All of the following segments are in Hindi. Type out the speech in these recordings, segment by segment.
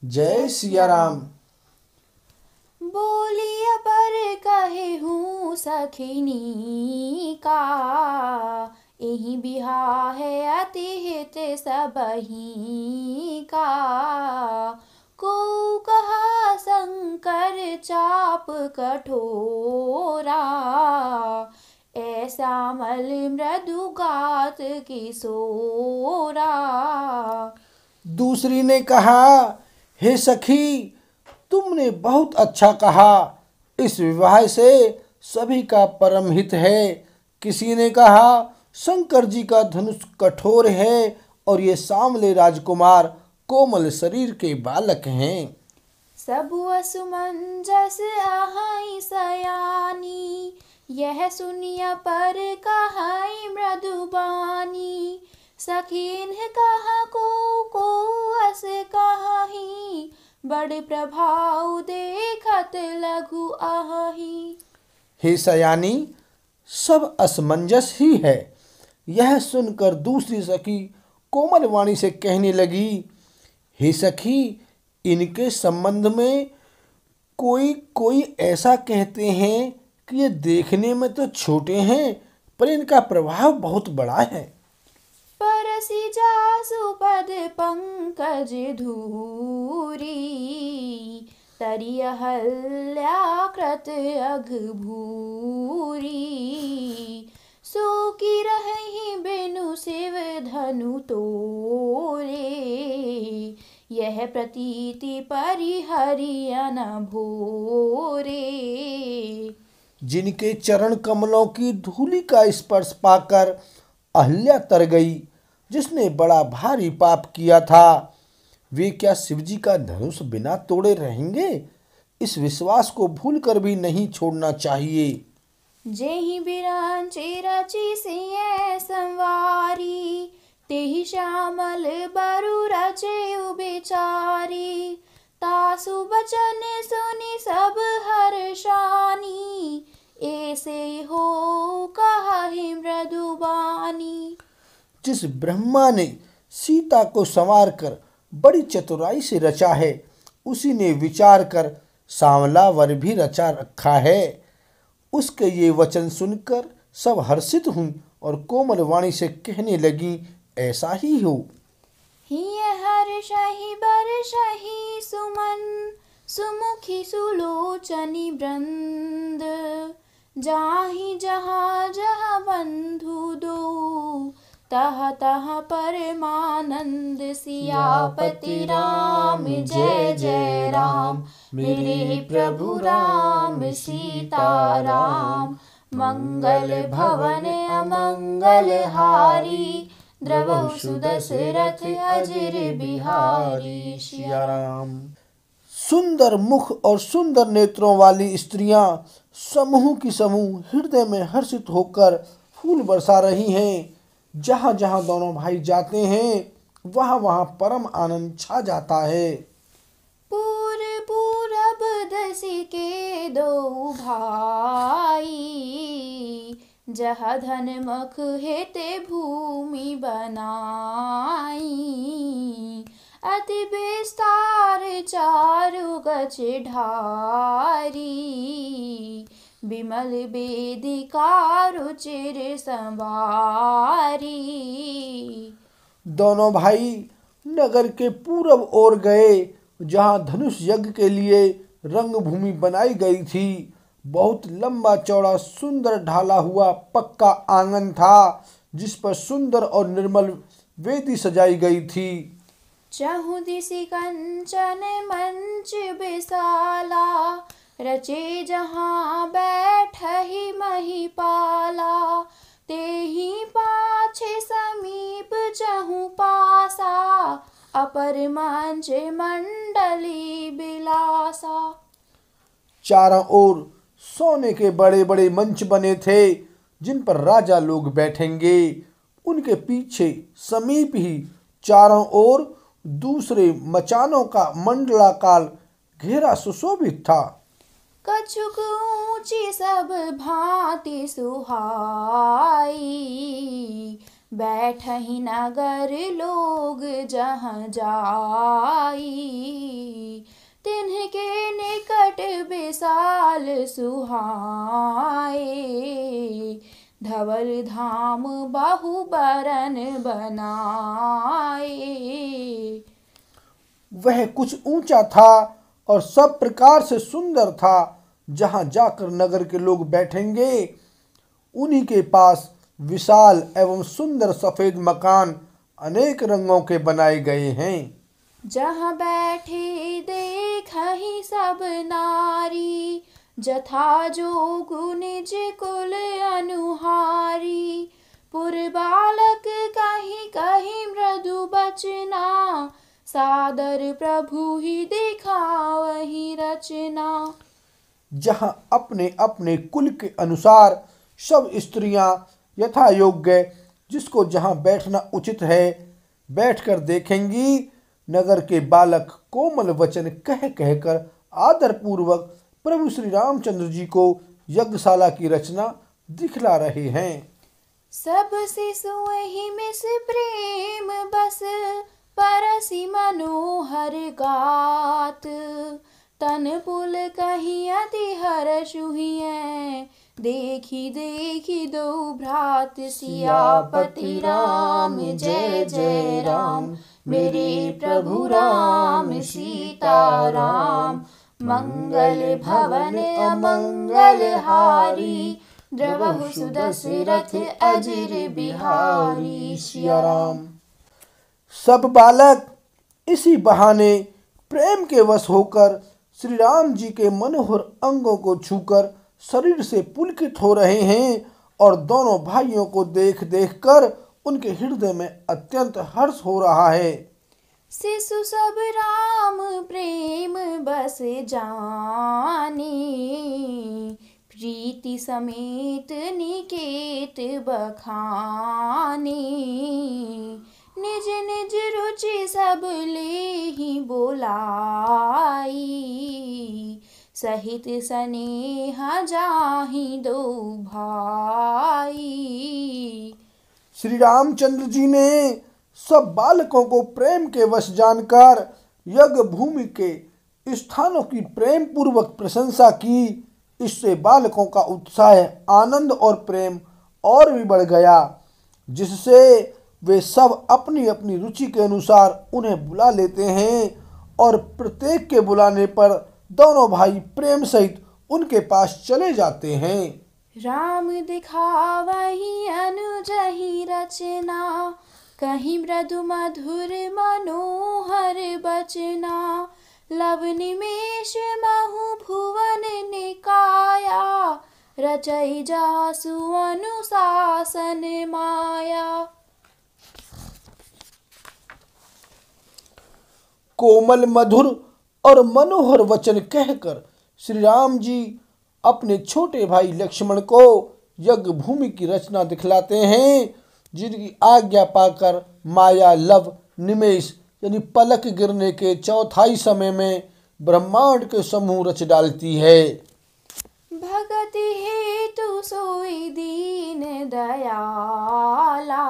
जय सिया राम। बोलिया पर कहे हूँ सखिनी का, यही बिहा है अति हित सबही का। को कहा शंकर चाप कठोरा, ऐसा मल मृदु गात किशोरा। दूसरी ने कहा, हे सखी, तुमने बहुत अच्छा कहा, इस विवाह से सभी का परम हित है। किसी ने कहा, शंकर जी का धनुष कठोर है और ये सांवले राजकुमार कोमल शरीर के बालक हैं। सब असुमंजस आहाई सयानी, यह सुनिया पर कहाई मृदुबानी। सखीन कहा को अस कहाही, बड़ प्रभाव देखत लघु आही। हे सयानी, सब असमंजस ही है। यह सुनकर दूसरी सखी कोमल वाणी से कहने लगी, हे सखी, इनके संबंध में कोई कोई ऐसा कहते हैं कि ये देखने में तो छोटे हैं पर इनका प्रभाव बहुत बड़ा है। परसी जासु पद पंकज धूरी, तरिय हल्याकृत अघ भूरी। सो की रही बिनु शिव धनु तोरे, यह प्रतीति परिहरियन भोरे। जिनके चरण कमलों की धूलि का स्पर्श पाकर अहल्या तर गई, जिसने बड़ा भारी पाप किया था, वे क्या शिवजी का धनुष बिना तोड़े रहेंगे? इस विश्वास को भूलकर भी नहीं छोड़ना चाहिए। जेहि बिरांची रची सिय संवारी, तेहि श्यामल बरु रचे उबिचारी। तासु बचन सुनि सब हर्षानी, ऐसे हो कहाहि मृदुबानी। जिस ब्रह्मा ने सीता को संवार कर बड़ी चतुराई से रचा है, उसी ने विचार कर सांवला वर भी रचा रखा है। उसके ये वचन सुनकर सब हर्षित हुई और कोमल वाणी से कहने लगी, ऐसा ही हो। हिय हर्षहि बर्षहि सुमन, सुमुखी सुलोचनी वृंद। जाहि जहाँ जहाँ बंधु दो, तह तह परमानंद। सियापति राम जय जय राम, मेरे प्रभु राम सीता राम। मंगल भवन अमंगल हारी, द्रवहु सुदशरथ अजिर बिहारी। सिया राम। सुंदर मुख और सुंदर नेत्रों वाली स्त्रियां समूह की समूह हृदय में हर्षित होकर फूल बरसा रही हैं। जहां जहां दोनों भाई जाते हैं, वहां वहां परम आनंद छा जाता है। पूरब दसी के दो भाई, जहाँ धन मख हेते भूमि बनाई। अति विस्तार चारु गछ ढारी, विमल वेदिका रुचिर संवारी। दोनों भाई नगर के पूरब ओर गए, जहां धनुष यज्ञ के लिए रंग भूमि बनाई गई थी। बहुत लंबा चौड़ा सुंदर ढाला हुआ पक्का आंगन था, जिस पर सुंदर और निर्मल वेदी सजाई गई थी। चहु दिशि कंचन मंच विशाला, रचे जहाँ बैठहि महिपाला। तेहि पाछे समीप चहु पासा, अपर मंच मंडली बिलासा। चारों ओर सोने के बड़े बड़े मंच बने थे, जिन पर राजा लोग बैठेंगे। उनके पीछे समीप ही चारों ओर दूसरे मचानों का मंडलाकार घेरा सुशोभित था। कछुक ऊंची सब भांति सुहाई, बैठहि नगर लोग जहाँ जाई। मंगल सुहाए। धवल धाम बहु बरन बनाए। वह कुछ ऊंचा था और सब प्रकार से सुंदर था। जहां जाकर नगर के लोग बैठेंगे उन्हीं के पास विशाल एवं सुंदर सफेद मकान अनेक रंगों के बनाए गए हैं। जहाँ बैठे देखहि सब नारी, जथा जोगु निज कुल अनुहारी। पुर बालक कहीं कहीं मृदु बचना, सादर प्रभु ही दिखावहि रचना। जहां अपने अपने कुल के अनुसार सब स्त्रियां यथा योग्य जिसको जहां बैठना उचित है बैठकर देखेंगी। नगर के बालक कोमल वचन कह कहकर आदर पूर्वक प्रभु श्री रामचंद्र जी को यज्ञशाला की रचना दिखला रहे हैं। सब शिशुहि मिस प्रेम बस, परसि मनोहर गात। तन पुल कहीं अति हर्ष हुए, देखी देखी दो भ्रात। सियापति राम जय जय राम, मेरे प्रभु राम सीता राम। मंगल भवन अमंगल हारी, द्रवहु सुदशरथ अजिर बिहारी। सिया राम। सब बालक इसी बहाने प्रेम के वश होकर श्री राम जी के मनोहर अंगों को छूकर शरीर से पुलकित हो रहे हैं और दोनों भाइयों को देख देख कर उनके हृदय में अत्यंत हर्ष हो रहा है। शिशु सब राम प्रेम बस जाने, प्रीति समेत निकेत बखाने। निज निज रुचि सब लेहि बोलाई, सहित स्नेह जाहि दो भाई। श्री रामचंद्र जी ने सब बालकों को प्रेम के वश जानकर यज्ञ भूमि के स्थानों की प्रेम पूर्वक प्रशंसा की। इससे बालकों का उत्साह, आनंद और प्रेम और भी बढ़ गया, जिससे वे सब अपनी अपनी रुचि के अनुसार उन्हें बुला लेते हैं और प्रत्येक के बुलाने पर दोनों भाई प्रेम सहित उनके पास चले जाते हैं। राम दिखावहि अनुजहि रचना, कहीं मृदु मधुर मनोहर बचना। लव निमेष महु भुवन निकाया, रचई जासु अनुशासन माया। कोमल मधुर और मनोहर वचन कहकर श्री राम जी अपने छोटे भाई लक्ष्मण को यज्ञ भूमि की रचना दिखलाते हैं, जिनकी आज्ञा पाकर माया लव निमेष यानी पलक गिरने के चौथाई समय में ब्रह्मांड के समूह रच डालती है। भगति हेतु सोई दीन दयाला,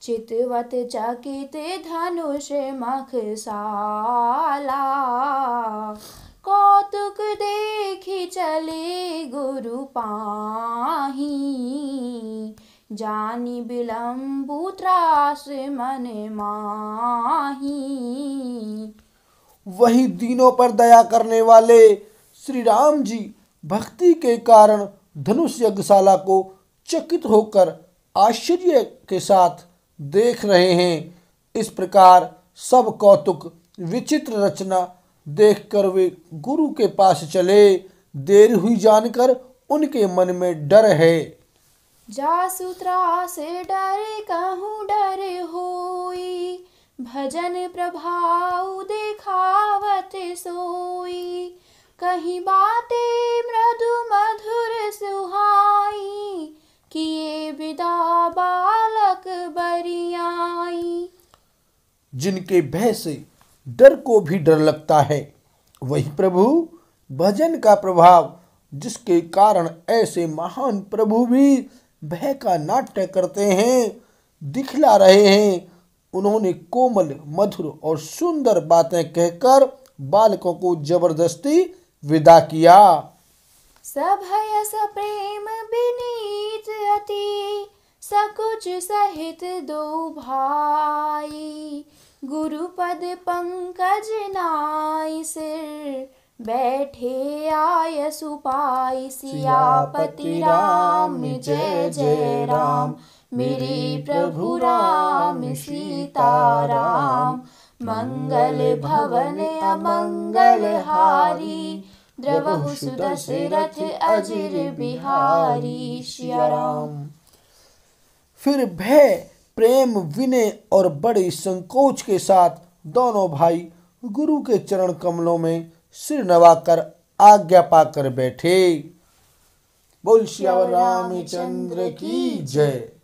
चितवत चकित धनुष मखसाला। कौतुक देखी चले गुरु पाही, जानी विलंबु त्रास मन माही। वही दीनों पर दया करने वाले श्री राम जी भक्ति के कारण धनुष यज्ञशाला को चकित होकर आश्चर्य के साथ देख रहे हैं। इस प्रकार सब कौतुक विचित्र रचना देखकर वे गुरु के पास चले। देर हुई जानकर उनके मन में डर है। जासु त्रास डर कहूँ डर होई, भजन प्रभाव दिखावत सोई। कहीं बातें मृदु मधुर सुहाई, किए विदा बालक बरियाई। जिनके भय से डर को भी डर लगता है, वही प्रभु भजन का प्रभाव, जिसके कारण ऐसे महान प्रभु भी भय का नाट्य करते हैं, दिखला रहे हैं। उन्होंने कोमल मधुर और सुंदर बातें कहकर बालकों को जबरदस्ती विदा किया। सभय सप्रेम विनीत अति, सकुच सहित दो भाई। गुरुपद पंकज नाई सिर, बैठे आय सुपाई। सियापति राम जय जय राम, मेरे प्रभु राम सीताराम। मंगल भवन अमंगल हारी, द्रवहु सुदशरथ अजिर बिहारी। सिया राम। फिर भय, प्रेम, विनय और बड़े संकोच के साथ दोनों भाई गुरु के चरण कमलों में सिर नवाकर आज्ञा पाकर बैठे। बोल सियावर रामचंद्र की जय।